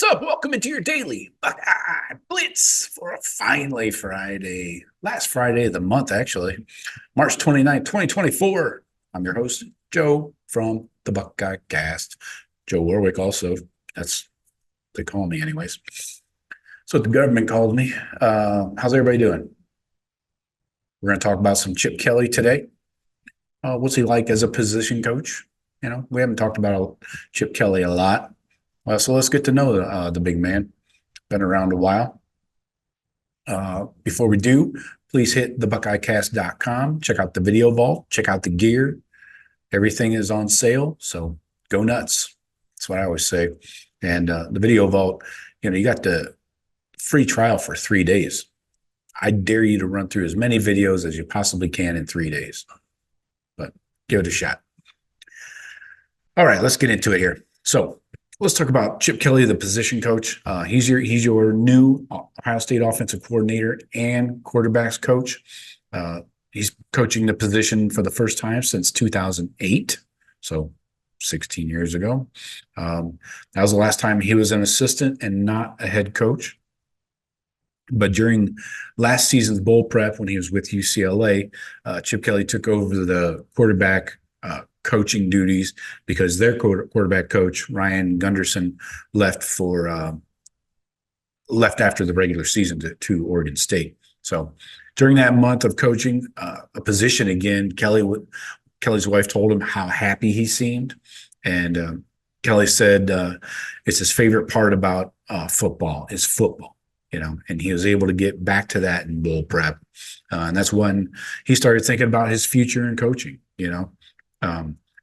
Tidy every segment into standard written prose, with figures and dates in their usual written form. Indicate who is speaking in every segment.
Speaker 1: up? Welcome into your daily Buckeye Blitz for a finally Friday, last Friday of the month, actually, March 29th, 2024. I'm your host, Joe from the Buckeye Cast. Joe Warwick, also. That's what they call me, anyways. That's what the government called me. How's everybody doing? We're going to talk about some Chip Kelly today. What's he like as a position coach? You know, we haven't talked about Chip Kelly a lot. So let's get to know the big man. Been around a while. Before we do, please hit thebuckeyecast.com. Check out the video vault. Check out the gear. Everything is on sale, so go nuts. That's what I always say. And the video vault, you got the free trial for 3 days. I dare you to run through as many videos as you possibly can in 3 days. But give it a shot. All right, let's get into it here. So let's talk about Chip Kelly, the position coach. He's your new Ohio State offensive coordinator and quarterbacks coach. He's coaching the position for the first time since 2008, so 16 years ago. That was the last time he was an assistant and not a head coach. But during last season's bowl prep, when he was with UCLA, Chip Kelly took over the quarterback coaching duties because their quarterback coach, Ryan Gunderson, left after the regular season to Oregon State. So during that month of coaching a position again, Kelly's wife told him how happy he seemed. And Kelly said it's his favorite part about football is football. And he was able to get back to that in bowl prep. And that's when he started thinking about his future in coaching,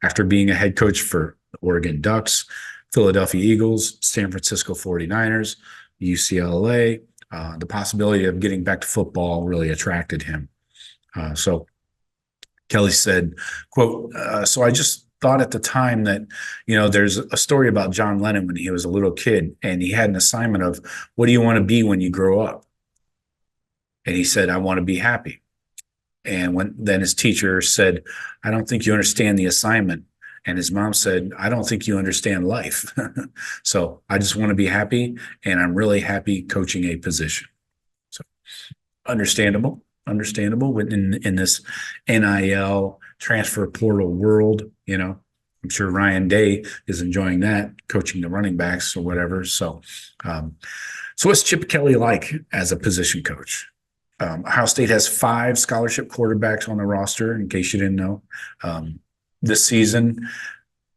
Speaker 1: after being a head coach for the Oregon Ducks, Philadelphia Eagles, San Francisco 49ers, UCLA, the possibility of getting back to football really attracted him. So Kelly said, quote, so I just thought at the time that, there's a story about John Lennon when he was a little kid, and he had an assignment of, what do you want to be when you grow up? And he said, I want to be happy. And then his teacher said, I don't think you understand the assignment. And his mom said, I don't think you understand life. So I just want to be happy, and I'm really happy coaching a position. So understandable in this NIL transfer portal world. I'm sure Ryan Day is enjoying that, coaching the running backs or whatever. So what's Chip Kelly like as a position coach? Ohio State has 5 scholarship quarterbacks on the roster, in case you didn't know, this season.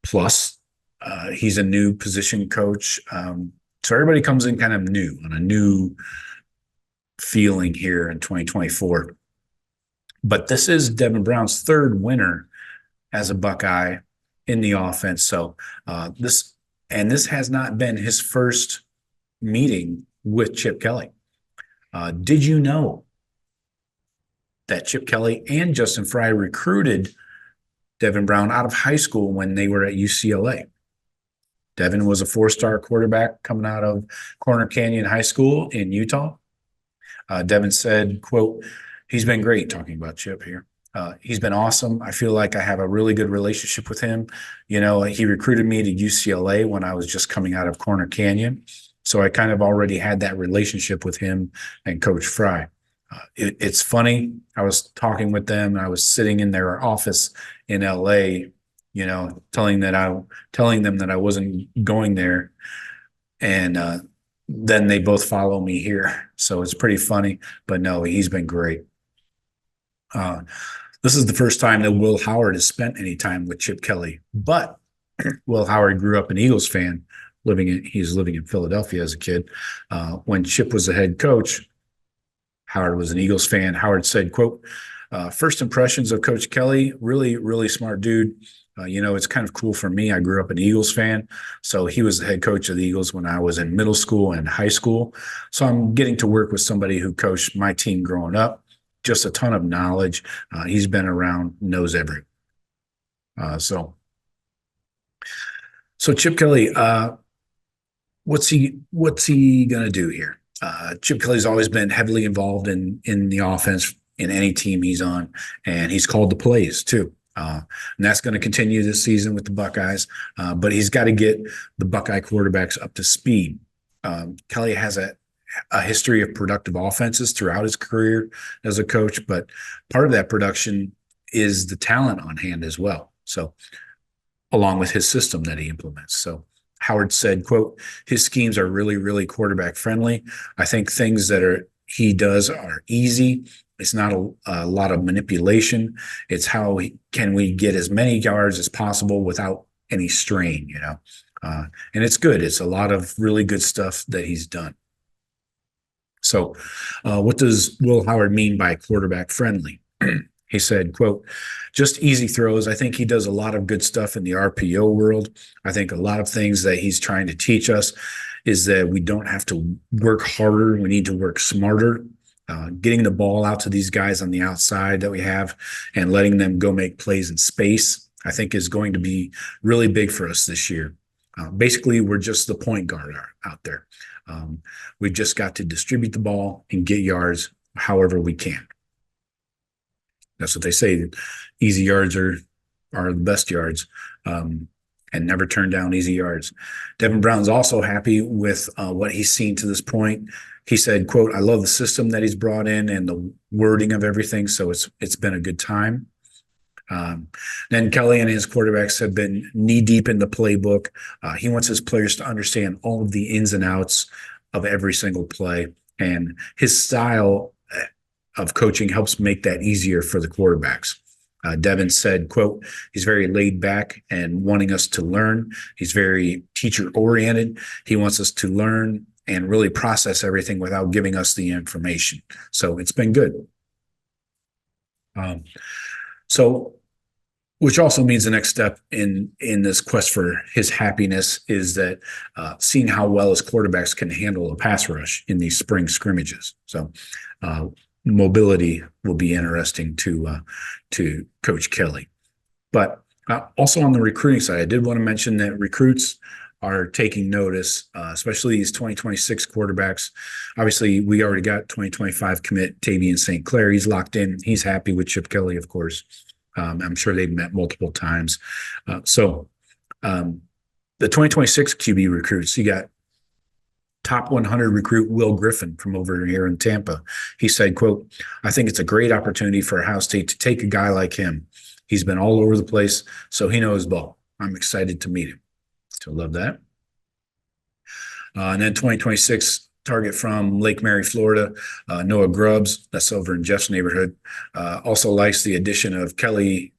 Speaker 1: Plus, he's a new position coach. So everybody comes in kind of new, on a new feeling here in 2024. But this is Devin Brown's 3rd winter as a Buckeye in the offense. So this has not been his first meeting with Chip Kelly. Did you know that Chip Kelly and Justin Fry recruited Devin Brown out of high school when they were at UCLA? Devin was a 4-star quarterback coming out of Corner Canyon High School in Utah. Devin said, quote, he's been great, talking about Chip here. He's been awesome. I feel like I have a really good relationship with him. He recruited me to UCLA when I was just coming out of Corner Canyon. So I kind of already had that relationship with him and Coach Fry. It's funny. I was talking with them. I was sitting in their office in LA, telling them that I wasn't going there. And then they both follow me here. So it's pretty funny. But no, he's been great. This is the first time that Will Howard has spent any time with Chip Kelly. But Will Howard grew up an Eagles fan. He's living in Philadelphia as a kid. When Chip was the head coach, Howard was an Eagles fan. Howard said, quote, first impressions of Coach Kelly, really, really smart dude. It's kind of cool for me. I grew up an Eagles fan. So he was the head coach of the Eagles when I was in middle school and high school. So I'm getting to work with somebody who coached my team growing up. Just a ton of knowledge. He's been around, knows everything. So Chip Kelly, what's he gonna do here? Chip Kelly's always been heavily involved in the offense in any team he's on, and he's called the plays too. And that's going to continue this season with the Buckeyes. But he's got to get the Buckeye quarterbacks up to speed. Kelly has a history of productive offenses throughout his career as a coach, but part of that production is the talent on hand as well. So, along with his system that he implements. So, Howard said, quote, his schemes are really, really quarterback friendly. I think things that he does are easy. It's not a lot of manipulation. It's how can we get as many yards as possible without any strain, and it's good. It's a lot of really good stuff that he's done. So what does Will Howard mean by quarterback friendly? He said, quote, just easy throws. I think he does a lot of good stuff in the RPO world. I think a lot of things that he's trying to teach us is that we don't have to work harder. We need to work smarter. Getting the ball out to these guys on the outside that we have and letting them go make plays in space, I think is going to be really big for us this year. Basically, we're just the point guard out there. We've just got to distribute the ball and get yards however we can. That's what they say. Easy yards are the best yards, and never turn down easy yards. Devin Brown's also happy with what he's seen to this point. He said, quote, I love the system that he's brought in and the wording of everything. So it's been a good time. Then Kelly and his quarterbacks have been knee deep in the playbook. He wants his players to understand all of the ins and outs of every single play. And his style of coaching helps make that easier for the quarterbacks. Devin said, quote, he's very laid back and wanting us to learn. He's very teacher oriented. He wants us to learn and really process everything without giving us the information. So it's been good. Which also means the next step in this quest for his happiness is that seeing how well his quarterbacks can handle a pass rush in these spring scrimmages. So mobility will be interesting to Coach Kelly. But also on the recruiting side, I did want to mention that recruits are taking notice, especially these 2026 quarterbacks. Obviously, we already got 2025 commit Tavian St. Clair. He's locked in. He's happy with Chip Kelly, of course. I'm sure they've met multiple times. The 2026 QB recruits, you got top 100 recruit Will Griffin from over here in Tampa. He said, quote, I think it's a great opportunity for Ohio State to take a guy like him. He's been all over the place, so he knows ball. I'm excited to meet him. So love that. And then 2026 target from Lake Mary, Florida, Noah Grubbs, that's over in Jeff's neighborhood, also likes the addition of Kelly.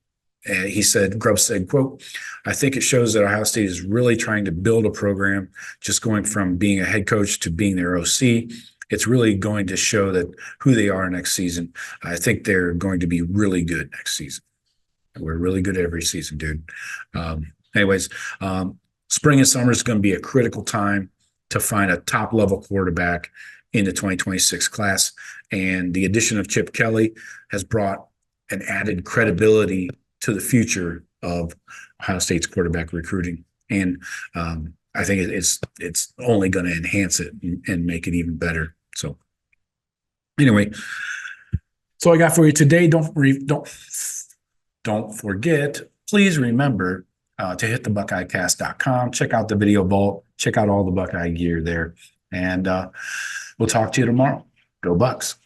Speaker 1: Grubbs said, quote, I think it shows that Ohio State is really trying to build a program, just going from being a head coach to being their OC. It's really going to show that who they are next season. I think they're going to be really good next season. We're really good every season, dude. Spring and summer is going to be a critical time to find a top-level quarterback in the 2026 class. And the addition of Chip Kelly has brought an added credibility to the future of Ohio State's quarterback recruiting. And I think it's only going to enhance it and make it even better. So anyway, so I got for you today. Don't forget, please remember to hit the BuckeyeCast.com. Check out the video vault. Check out all the Buckeye gear there. And we'll talk to you tomorrow. Go Bucks.